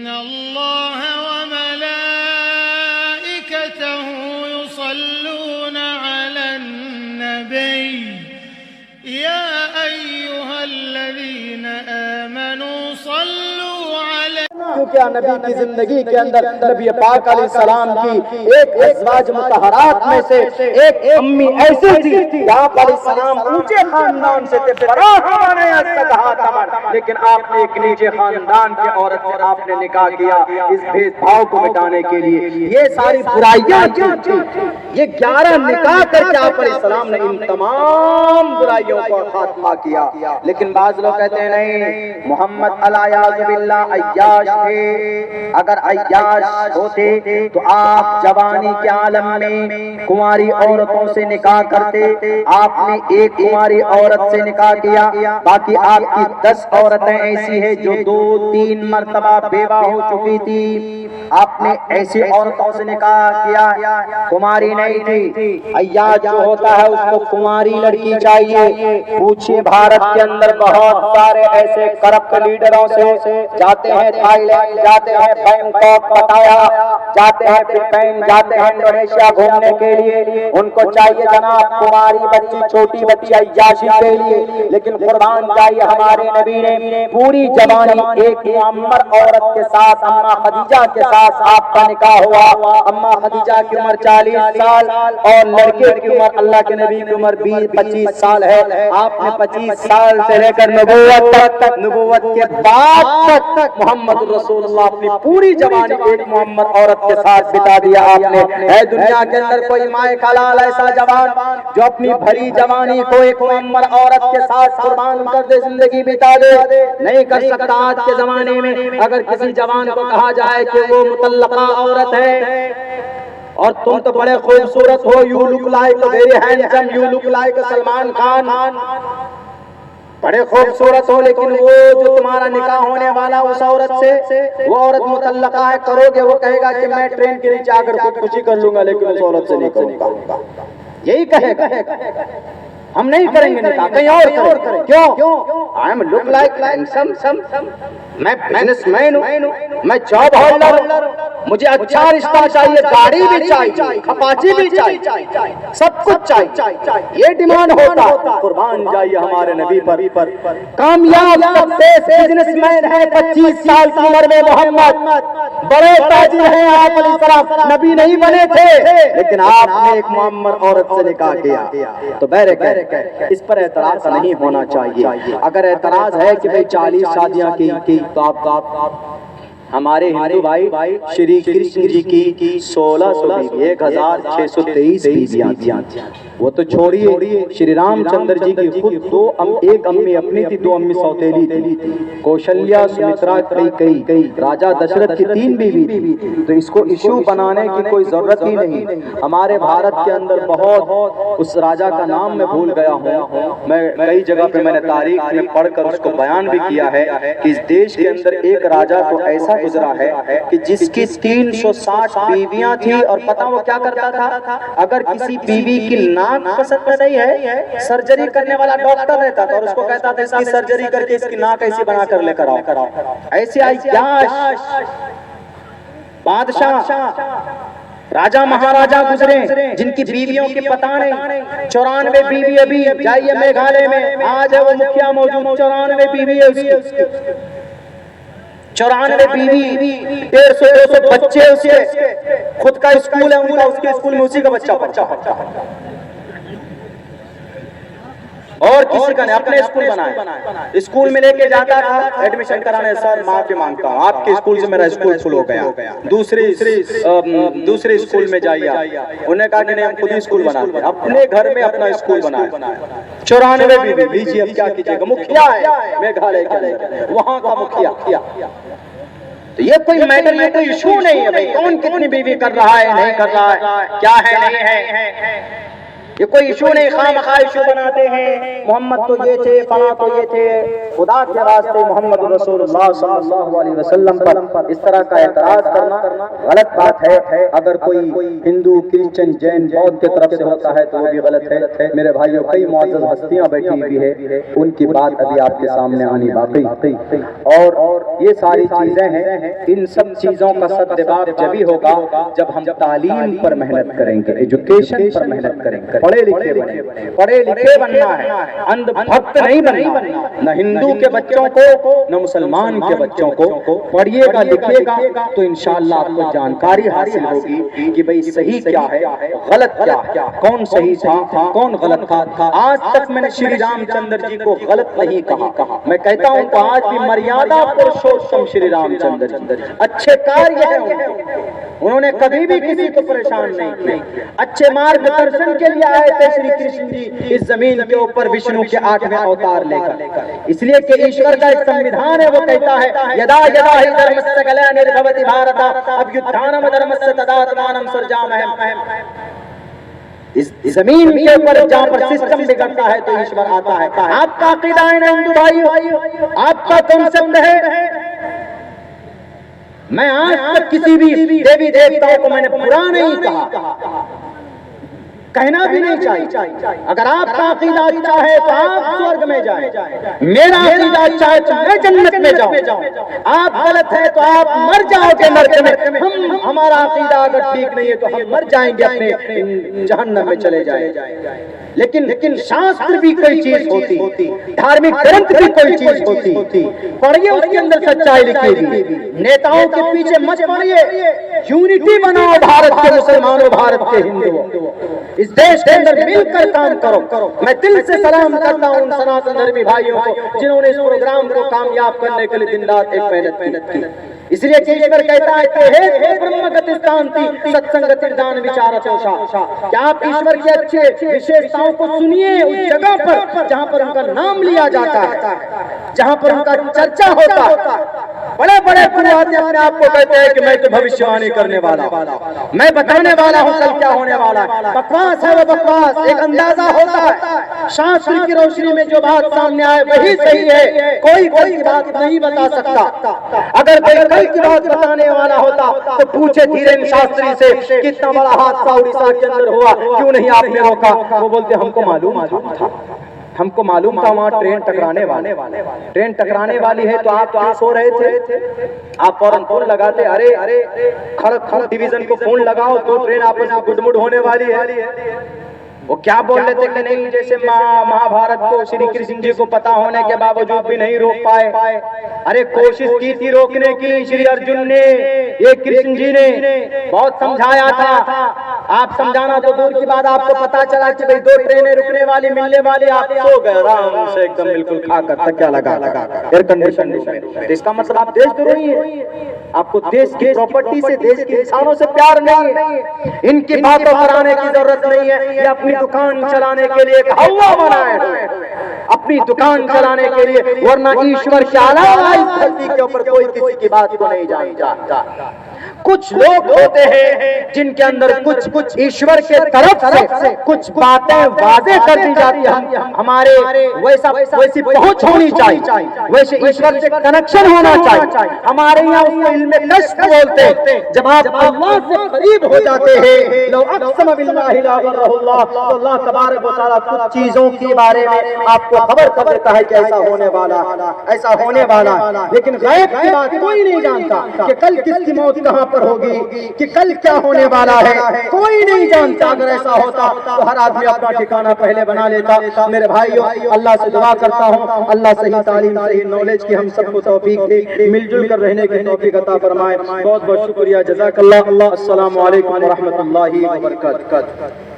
इन्नल्लाह व मलाइकतहु युसल्लूना अलन नबी या अय्युहल्लज़ीना आमनू सल्लू अलैहि। क्योंकि नबी की जिंदगी के अंदर नबी पाक अलैहिस्सलाम की एक अज़वाज मुतहरात में से एक अम्मी ऐसी थी जहाँ पर अलैहिस्सलाम ऊंचे खानदान से थे, लेकिन आपने एक नीचे खानदान की औरत से आपने निकाह किया इस भेदभाव को मिटाने के लिए। ये सारी बुराइयां जो थी ये 11 निकाह करके आप अलैहिस्सलाम ने इन तमाम बुराइयों को खात्मा किया। लेकिन बाज़ लोग कहते हैं नहीं, मोहम्मद अलायाज़ुबिल्लाह अय्याश थे। अगर अय्याश होते तो आप जवानी के आलम में कुंवारी औरतों से निकाह करते। आपने एक कुंवारी औरत से निकाह किया, बाकी आपकी 10 औरतें ऐसी है जो 2-3 मर्तबा बेवा हो चुकी थी। आपने ऐसी औरतों से निकाह किया, कुंवारी नहीं थी। अय्याश जो होता है उसको कुंवारी लड़की चाहिए। पूछिए भारत के अंदर बहुत सारे ऐसे करप्ट लीडरों से जाते हैं थाईलैंड, जाते हैं बैंकॉक, पटाया जाते हैं, फिलीपीन जाते हैं, इंडोनेशिया घूमने के लिए। उनको चाहिए जनाब कुमारी बच्ची, छोटी बच्ची अय्याशी के लिए। लेकिन कुर्बान चाहिए हमारे नबी ने पूरी जवानी एक मुअम्मर औरत के साथ, अम्मा खदीजा के साथ आपका निकाह हुआ। अम्मा खदीजा की उम्र 40 साल और लड़के की उम्र, अल्लाह के नबी की उम्र 20-25 साल है। आपने 25 साल से लेकर नबूवत तक, नबूवत के बाद तक मोहम्मद रसूलुल्लाह अपनी पूरी जवानी एक मुअम्मर औरत के साथ बिता दिया आपने। है दुनिया के अंदर कोई माए का लाल ऐसा जवान जो अपनी भरी जवानी को एक मुअम्मर औरत के साथ कुर्बान कर दे, जिंदगी बिता दे? नहीं कर सकता। आज के जमाने में अगर किसी जवान को कहा जाए कि वो मुतल्लका औरत है और तुम तो बड़े खूबसूरत हो, you look like very handsome, you look like Salman Khan, बड़े खूबसूरत हो, लेकिन वो जो तुम्हारा निकाह होने वाला उस औरत से, वो औरत मुतल्लका है, करोगे? वो कहेगा कि मैं ट्रेन के नीचे आकर खुदकुशी कर लूंगा, लेकिन उस औरत से नहीं करूंगा। यही कहेगा। हम नहीं करेंगे निकाह, कहीं और करें। क्यों? I am look like handsome, मैं बिजनेसमैन हूं, मैं जॉब होल्डर, मुझे अच्छा रिश्ता चाहिए, गाड़ी भी चाहिए, खपाची भी चाहिए, सब कुछ चाहिए। ये डिमांड होता। कुर्बान जाइए हमारे नबी पर। कामयाब सक्सेस बिजनेसमैन है 25 साल की उम्र में मोहम्मद, बड़े ताजिर हैं आप अलैहिस्सलाम, नबी नहीं बने थे, लेकिन आपने एक मुअम्मर औरत से निकाह किया। तो बहरकैफ इस पर एतराज नहीं होना चाहिए। अगर एतराज है कि भाई 40 शादियां की तो आप हमारे हिंदू भाई श्री कृष्ण जी की 1600 बीवी, 1623 बीवियां थी। वो तो छोड़िए, श्री रामचंद्र जी की खुद एक अम्मी अपनी थी, 2 अम्मी सौतेली थी, कौशल्या, सुमित्रा, कई राजा दशरथ की 3 बीवी थी। तो इसको इशू बनाने की कोई जरूरत ही नहीं। हमारे भारत के अंदर बहुत, उस राजा का नाम मैं भूल गया हूँ, मैं कई जगह पे मैंने तारीख में पढ़कर उसको बयान भी किया है कि इस देश के अंदर एक राजा तो ऐसा गुजरा है कि जिसकी 360 बीवियां थी। और पता वो क्या करता था? अगर किसी बीवी की नाक पसंद नहीं है, सर्जरी करने वाला डॉक्टर रहता था और उसको कहता था इसकी सर्जरी करके इसकी नाक ऐसी बना कर लेकर आओ। ऐसे अय्याश बादशाह, राजा महाराजा गुजरे जिनकी बीवियों की पता नहीं। 94 बीवी अभी जाइए मेघालय में, आज है वो मुखिया मौजूद, 94 बीवी है उसकी, 94 बीवी, 150-200 बच्चे उसके, खुद का स्कूल है उनका, उसके स्कूल में उसी का बच्चा पढ़ता और किसी का नहीं, अपने स्कूल बनाए। स्कूल में लेके जाता था एडमिशन कराने, सर माफी मांगता हूँ आपके स्कूल से मेरा स्कूल फुल हो गया, दूसरे स्कूल में जाइए। उन्हें कहा कि नहीं हम खुद ही स्कूल बनाते, अपने घर में अपना स्कूल बनाए। 94 बीवी, लीजिए अब क्या कीजिएगा, मुखिया है मेघालय का, वहां का मुखिया। तो ये कोई मैटर, ये कोई इशू नहीं है भाई कौन कितनी बीवी कर रहा है नहीं कर रहा है, क्या है नहीं है। ये कोई इशू नहीं, खामखा इशू बनाते हैं, मोहम्मद तो ये थे, फला तो ये थे। खुदा के वास्ते मोहम्मद रसूलुल्लाह सल्लल्लाहु अलैहि वसल्लम पर इस तरह का एतराज करना गलत बात है। अगर कोई हिंदू, क्रिश्चियन, जैन, बौद्ध की तरफ से होता है तो वो भी गलत है। मेरे भाइयों, कई मुअज़्ज़ज़ हस्तियां बैठी हुई है, उनकी बात अभी आपके सामने आनी बाकी। और ये सारी चीजें हैं, इन सब चीजों का सद्जवाब जब ही होगा जब हम तालीम पर मेहनत करेंगे, एजुकेशन पर मेहनत करेंगे। पढ़े लिखे बने, पढ़े लिखे बनना है, अंधभक्त नहीं बनना। न हिंदू के बच्चों को न मुसलमान के बच्चों को पढ़िएगा लिखिएगा तो इंशाअल्लाह आपको जानकारी हासिल होगी कि भाई सही क्या है, गलत क्या है, कौन सही था, कौन गलत था। आज तक मैंने श्री रामचंद्र जी को गलत नहीं कहा। मैं कहता हूँ तो आज भी मर्यादा पुरुषोत्तम श्री रामचंद्र जी अच्छे कार्य है, उन्होंने कभी भी किसी को परेशान नहीं किया। अच्छे मार्गदर्शन के लिए आए थे श्री कृष्ण जी इस जमीन के ऊपर विष्णु के 8वें अवतार लेकर। इसलिए कि ईश्वर का एक संविधान है, वो कहता है यदा यदा हि धर्मस्य ग्लानिर्भवति भारत अभ्युत्थानम धर्मस्य तदात्मानं सृजामहे। इस जमीन के ऊपर जहाँ पर सिस्टम बिगड़ता है तो ईश्वर आता है। आपका अकीदा है ना हिंदू भाइयों, आपका कॉन्सेप्ट है। मैं आज तक किसी भी देवी देवताओं को मैंने बुरा नहीं कहा, कहना भी नहीं चाहिए। अगर आपका अकीदा अच्छा है तो आप स्वर्ग में जाएं, मेरा अकीदा अच्छा है तो मैं जन्नत में जाऊं। आप गलत है तो आप मर जाओगे नरक में। हमारा अकीदा अगर ठीक नहीं है तो हम मर जाएंगे, अपने जहन्नम में चले जाएंगे। लेकिन शास्त्र भी कोई चीज होती, धार्मिक ग्रंथ भी कोई चीज होती, पढ़िए उसके अंदर सच्चाई लिखी हुई। नेताओं के पीछे मत पड़िए, यूनिटी बनाओ भारत के मुसलमानों, भारत के हिंदुओं, इस देश के अंदर मिलकर काम करो। मैं दिल से सलाम करता हूँ उन सनातन धर्मी भाइयों को जिन्होंने इस प्रोग्राम को कामयाब करने के लिए दिन रात एक मेहनत की। इसलिए ईश्वर कहता है कि हे ब्रह्मगति शांति सत्संगति दान विचारतोषा। क्या आप ईश्वर के अच्छे विशेषताओं को सुनिए उस जगह पर जहाँ पर उनका नाम लिया जाता है, जहाँ पर उनका चर्चा होता है। बड़े बड़े पुराने अपने आप को कहते हैं कि मैं तो भविष्यवाणी करने वाला, मैं बताने वाला हूँ कल क्या होने वाला है। बकवास है वो बकवास, एक अंदाजा होता है। शास्त्र की रोशनी में जो बात सामने आए वही सही है, कोई की बात नहीं बता सकता। अगर कोई कल की बात बताने वाला होता तो पूछे धीरेन्द्र शास्त्री से कितना बड़ा हादसा उड़ीसा के अंदर हुआ, क्यों नहीं आपने रोका? वो बोलते हमको मालूम था, हमको मालूम था वहाँ ट्रेन टकराने वाली है। तो आप क्यों सो रहे थे? आप फौरन फोन लगाते, अरे खड़क डिवीजन को फोन लगाओ तो ट्रेन आपस में गुडमुड होने वाली है। वो क्या बोल रहे थे कि नहीं, जैसे महाभारत को श्री कृष्ण जी को पता होने के बावजूद भी नहीं रोक पाए। अरे कोशिश की थी रोकने की श्री अर्जुन ने, ये कृष्ण जी ने बहुत समझाया था। आप समझाना तो दूर की बात, आपको पता चला कि भाई 2 ट्रेनें रुकने वाली मिलने वाली, आप सो गए आराम से एकदम बिल्कुल खाकर तकिया लगा एयर कंडीशन में। इसका मतलब आप देशद्रोही हैं, आपको देश की प्रॉपर्टी से, देश के इंसानों से प्यार नहीं है। इनकी बातों पर आने की जरूरत नहीं है। ये अपनी दुकान चलाने के लिए एक हवा बनाए, अपनी दुकान चलाने के लिए, वरना ईश्वर के अलावा इस धरती के ऊपर कोई किसी की बात को नहीं जानता। कुछ लोग होते हैं जिनके अंदर कुछ ईश्वर के तरफ से कुछ बातें वादे कर दी जाती है। हमारे वैसी पहुंच होनी चाहिए, वैसे ईश्वर से कनेक्शन होना चाहिए। हमारे यहाँ उसको इल्मे कश्फ बोलते हैं। जब आप अल्लाह से करीब हो जाते हैं, लो अक़सम बिल्लाहि ला बर्रहुल्लाह, तो अल्लाह तबारक व तआला कुछ चीजों के बारे में आपको खबर कर देता है कि ऐसा होने वाला। लेकिन गैब की बात कोई नहीं जानता कि कल किसकी मौत कहाँ पर होगी, कि कल क्या होने वाला है, कोई नहीं जानता। अगर ऐसा होता तो हर आदमी अपना ठिकाना पहले बना लेता। मेरे भाइयों, अल्लाह से दुआ करता हूँ अल्लाह सही तालीम, सही नॉलेज की हम सबको तौफीक दे, मिलजुल कर रहने की तौफीक अता फरमाए। बहुत बहुत शुक्रिया, जज़ाकल्लाह। अस्सलामु अलैकुम व रहमतुल्लाहि व बरकातुहू।